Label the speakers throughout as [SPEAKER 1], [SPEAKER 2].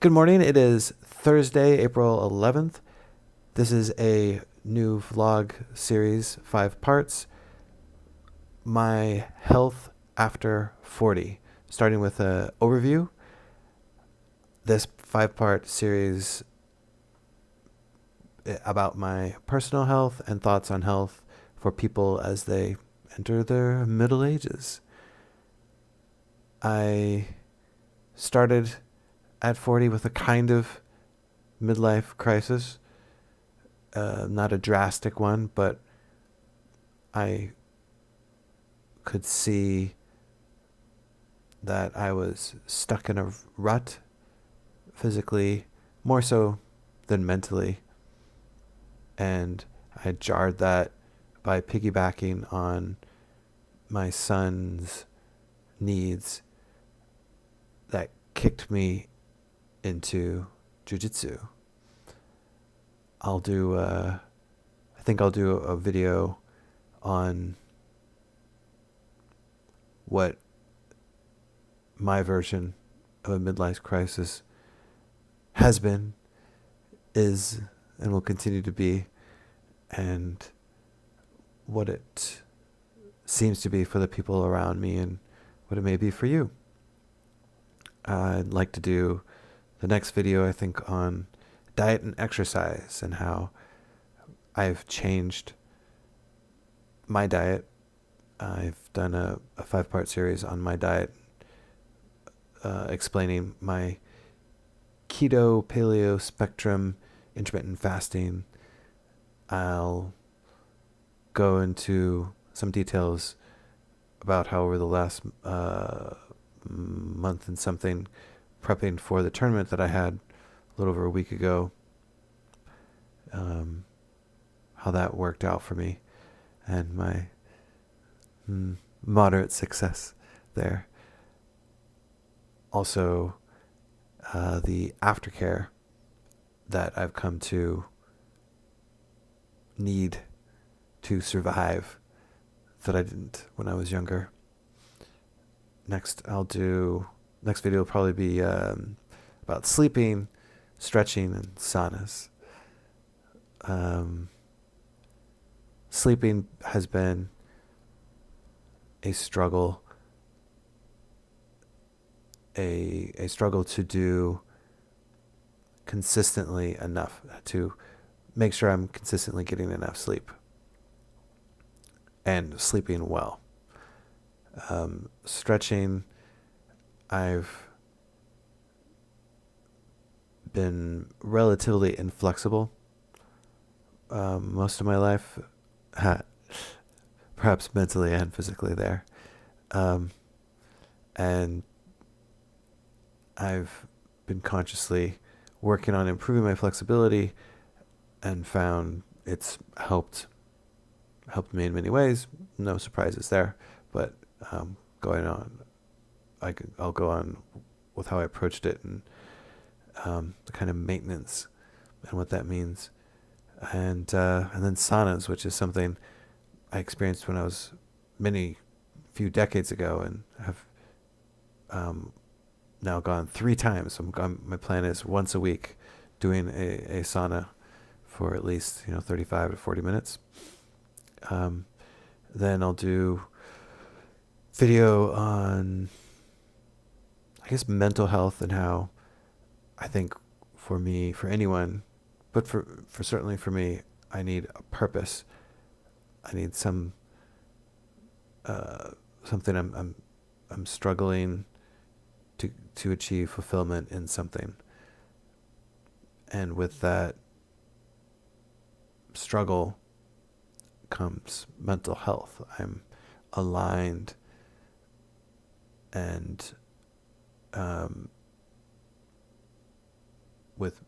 [SPEAKER 1] Good morning. It is Thursday, April 11th. This is a new vlog series, 5 parts. My health after 40, starting with an overview. This 5-part series about my personal health and thoughts on health for people as they enter their middle ages. I started at 40 with a kind of midlife crisis. Not a drastic one, but I could see that I was stuck in a rut, physically, more so than mentally. And I jarred that by piggybacking on my son's needs that kicked me into jiu-jitsu. I think I'll do a video on what my version of a midlife crisis has been, is, and will continue to be, and what it seems to be for the people around me and what it may be for you. I'd like to do the next video, I think, on diet and exercise and how I've changed my diet. I've done a 5-part series on my diet, explaining my keto, paleo, spectrum, intermittent fasting. I'll go into some details about how over the last month and something, prepping for the tournament that I had a little over a week ago, how that worked out for me and my moderate success there. Also, the aftercare that I've come to need to survive that I didn't when I was younger. Next video will probably be about sleeping, stretching, and saunas. Sleeping has been a struggle, a struggle to do consistently enough, to make sure I'm consistently getting enough sleep and sleeping well. Stretching, I've been relatively inflexible most of my life, perhaps mentally and physically there. And I've been consciously working on improving my flexibility and found it's helped me in many ways. No surprises there, but I'll go on with how I approached it and the kind of maintenance and what that means. And then saunas, which is something I experienced when I was few decades ago, and have now gone 3 times. My plan is once a week doing a sauna for at least 35 to 40 minutes. Then I'll do video on, I guess, mental health and how I think for me, for anyone, but for certainly for me, I need a purpose. I need something I'm struggling to achieve fulfillment in something. And with that struggle comes mental health. I'm aligned and with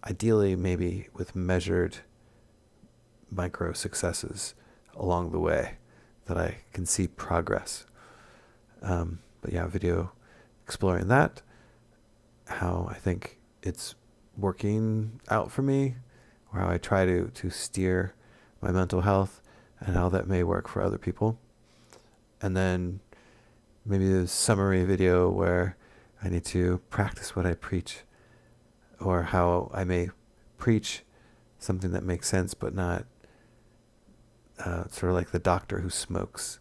[SPEAKER 1] ideally maybe with measured micro successes along the way that I can see progress. But yeah, video exploring that, how I think it's working out for me, or how I try to steer my mental health, and how that may work for other people. And then maybe a summary video where I need to practice what I preach, or how I may preach something that makes sense, but not sort of like the doctor who smokes.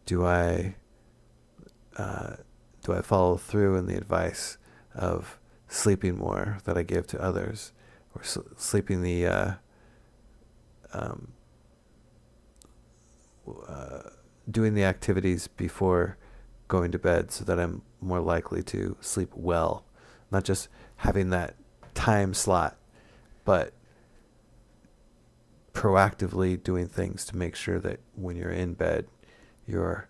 [SPEAKER 1] Do I follow through in the advice of sleeping more that I give to others, or sleeping um, doing the activities before going to bed so that I'm more likely to sleep well, not just having that time slot, but proactively doing things to make sure that when you're in bed, you're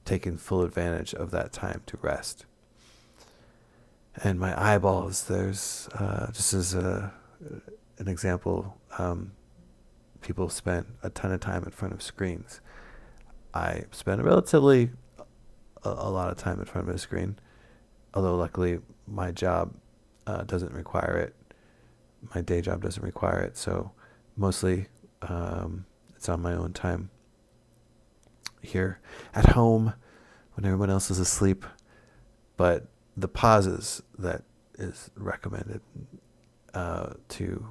[SPEAKER 1] taking full advantage of that time to rest. And my eyeballs, there's just as an example, people spend a ton of time in front of screens. I spend relatively a lot of time in front of a screen, although luckily my job doesn't require it. My day job doesn't require it, so mostly it's on my own time here at home when everyone else is asleep. But the pauses that is recommended to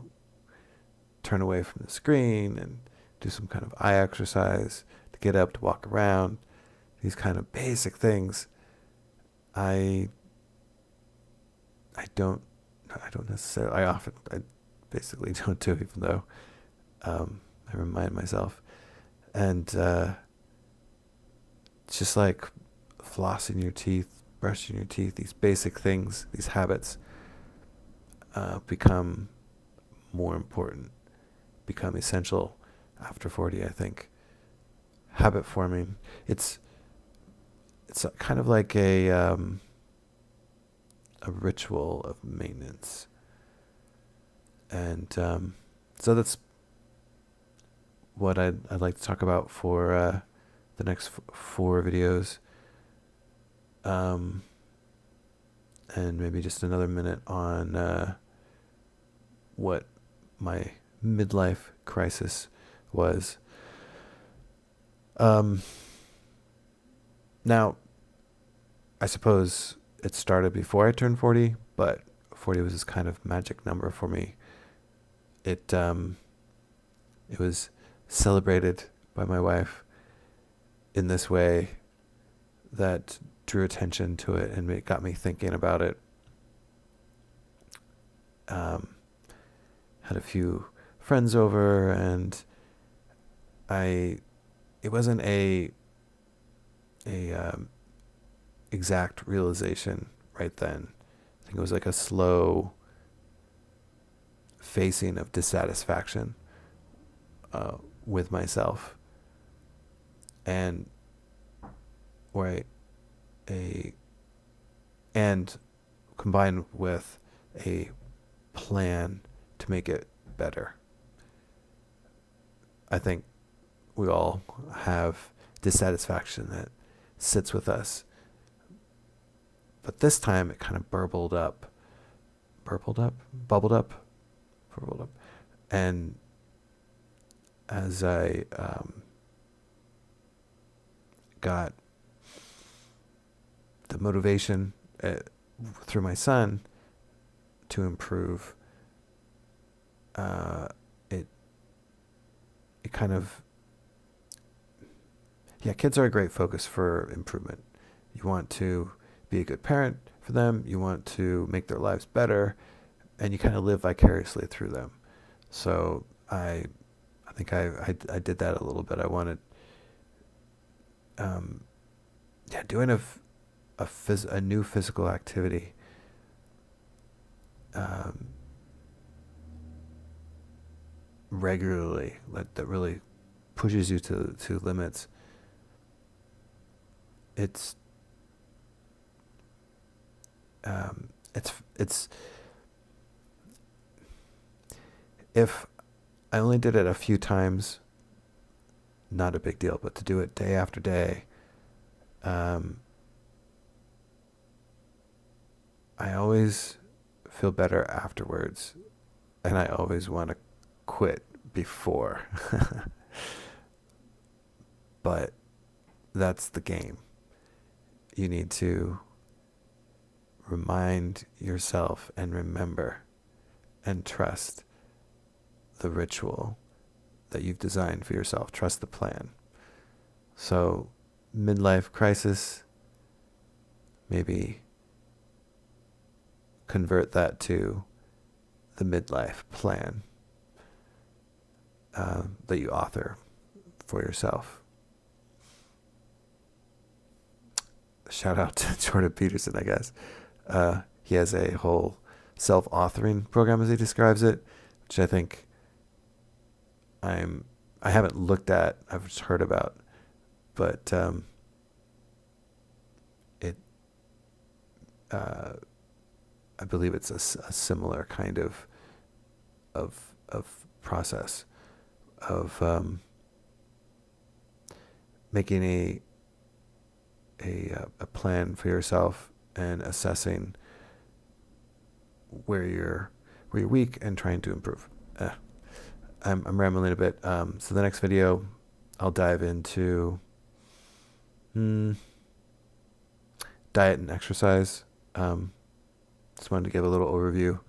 [SPEAKER 1] turn away from the screen and do some kind of eye exercise, to get up, to walk around, these kind of basic things, I don't necessarily, I basically don't do, even though I remind myself. And it's just like flossing your teeth, brushing your teeth, these basic things, these habits become more important, become essential after 40, I think. Habit forming, it's kind of like a ritual of maintenance. And so that's what I'd like to talk about for the next 4 videos. And maybe just another minute on what my midlife crisis was. Now, I suppose it started before I turned 40, but 40 was this kind of magic number for me. It was celebrated by my wife in this way that drew attention to it, and it got me thinking about it. Had a few friends over, and it wasn't a exact realization right then. I think it was like a slow facing of dissatisfaction with myself, and and combined with a plan to make it better. I think we all have dissatisfaction that sits with us, but this time it kind of bubbled up, and as I got the motivation through my son to improve, it kind of, kids are a great focus for improvement. You want to be a good parent for them. You want to make their lives better, and you kind of live vicariously through them. So I think I did that a little bit. I wanted, doing a new physical activity. Regularly, that really pushes you to limits. It's if I only did it a few times, not a big deal, but to do it day after day, I always feel better afterwards, and I always want to quit before. But that's the game. You need to remind yourself and remember and trust the ritual that you've designed for yourself. Trust the plan. So, midlife crisis, maybe convert that to the midlife plan that you author for yourself. Shout out to Jorden Peterson, I guess. He has a whole self-authoring program, as he describes it, which I think I haven't looked at. I've just heard about, but I believe it's a similar kind of process of making a plan for yourself and assessing where you're weak and trying to improve. I'm rambling a bit. So the next video, I'll dive into diet and exercise. Just wanted to give a little overview,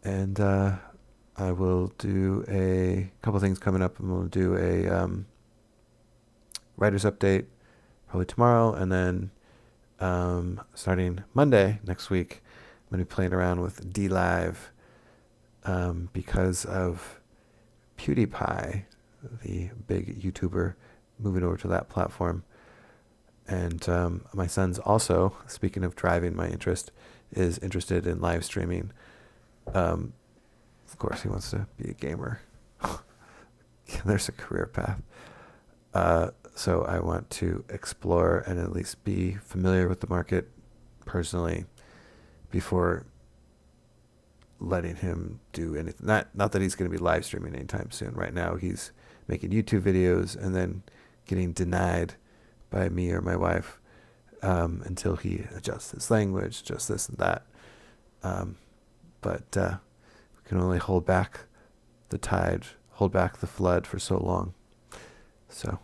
[SPEAKER 1] and I will do a couple things coming up. I'm going to do a writer's update probably tomorrow, and then starting Monday next week, I'm going to be playing around with D-Live because of PewDiePie, the big YouTuber, moving over to that platform. And my son's also, speaking of driving my interest, is interested in live streaming. Of course, he wants to be a gamer. There's a career path. So I want to explore and at least be familiar with the market personally before letting him do anything. Not that he's going to be live streaming anytime soon. Right now, he's making YouTube videos and then getting denied by me or my wife until he adjusts his language, just this and that. But we can only hold back the tide, hold back the flood for so long. So